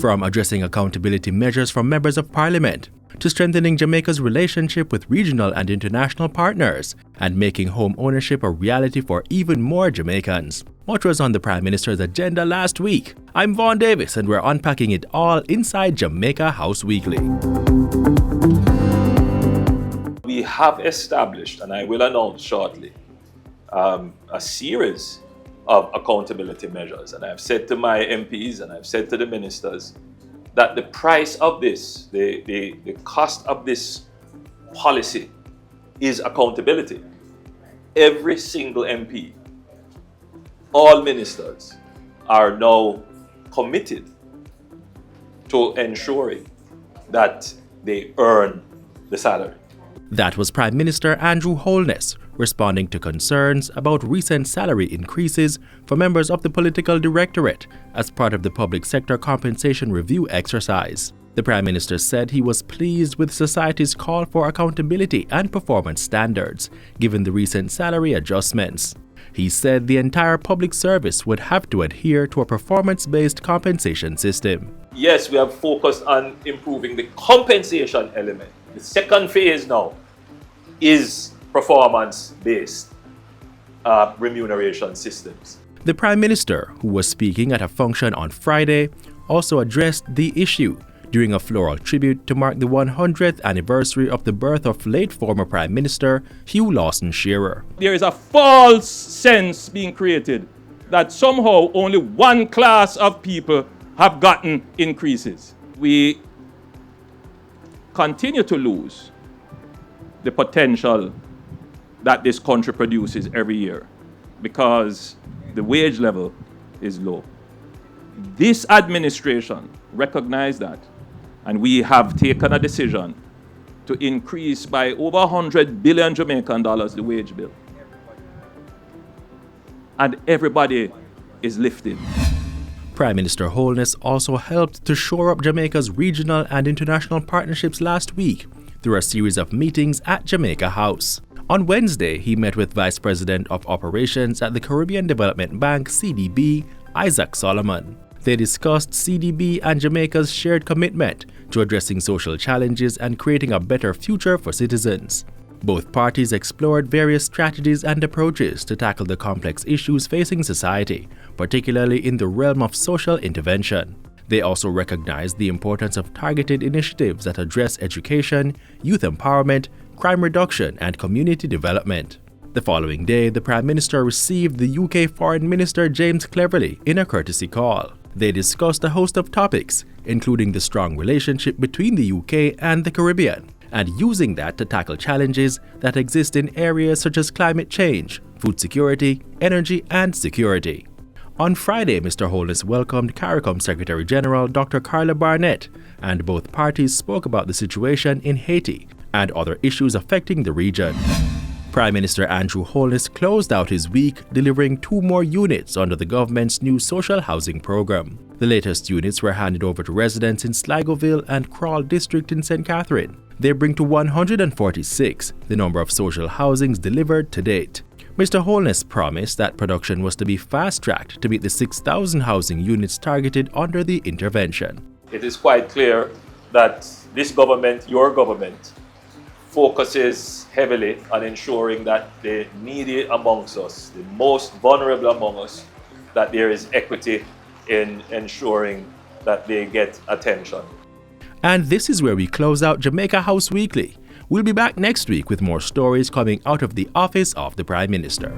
From addressing accountability measures from members of parliament, to strengthening Jamaica's relationship with regional and international partners, and making home ownership a reality for even more Jamaicans. What was on the Prime Minister's agenda last week? I'm Vaughn Davis, and we're unpacking it all inside Jamaica House Weekly. We have established, and I will announce shortly, a series of accountability measures. And I've said to my MPs and I've said to the ministers that the price of this, the cost of this policy is accountability. Every single MP, all ministers are now committed to ensuring that they earn the salary. That was Prime Minister Andrew Holness responding to concerns about recent salary increases for members of the Political Directorate as part of the Public Sector Compensation Review exercise. The Prime Minister said he was pleased with society's call for accountability and performance standards, given the recent salary adjustments. He said the entire public service would have to adhere to a performance-based compensation system. Yes, we have focused on improving the compensation element. The second phase now is performance-based remuneration systems. The Prime Minister, who was speaking at a function on Friday, also addressed the issue during a floral tribute to mark the 100th anniversary of the birth of late former Prime Minister Hugh Lawson Shearer. There is a false sense being created that somehow only one class of people have gotten increases. We continue to lose the potential that this country produces every year because the wage level is low. This administration recognized that, and we have taken a decision to increase by over 100 billion Jamaican dollars the wage bill. And everybody is lifted. Prime Minister Holness also helped to shore up Jamaica's regional and international partnerships last week through a series of meetings at Jamaica House. On Wednesday, he met with Vice President of Operations at the Caribbean Development Bank, CDB, Isaac Solomon. They discussed CDB and Jamaica's shared commitment to addressing social challenges and creating a better future for citizens. Both parties explored various strategies and approaches to tackle the complex issues facing society, particularly in the realm of social intervention. They also recognized the importance of targeted initiatives that address education, youth empowerment, crime reduction, and community development. The following day, the Prime Minister received the UK Foreign Minister James Cleverly in a courtesy call. They discussed a host of topics, including the strong relationship between the UK and the Caribbean, and using that to tackle challenges that exist in areas such as climate change, food security, energy, and security. On Friday, Mr. Holness welcomed CARICOM Secretary General Dr. Carla Barnett, and both parties spoke about the situation in Haiti and other issues affecting the region. Prime Minister Andrew Holness closed out his week delivering 2 more units under the government's new social housing program. The latest units were handed over to residents in Sligoville and Crawl District in St. Catherine. They bring to 146 the number of social housings delivered to date. Mr. Holness promised that production was to be fast-tracked to meet the 6,000 housing units targeted under the intervention. It is quite clear that this government, your government, focuses heavily on ensuring that the needy amongst us, the most vulnerable among us, that there is equity in ensuring that they get attention. And this is where we close out Jamaica House Weekly. We'll be back next week with more stories coming out of the office of the Prime Minister.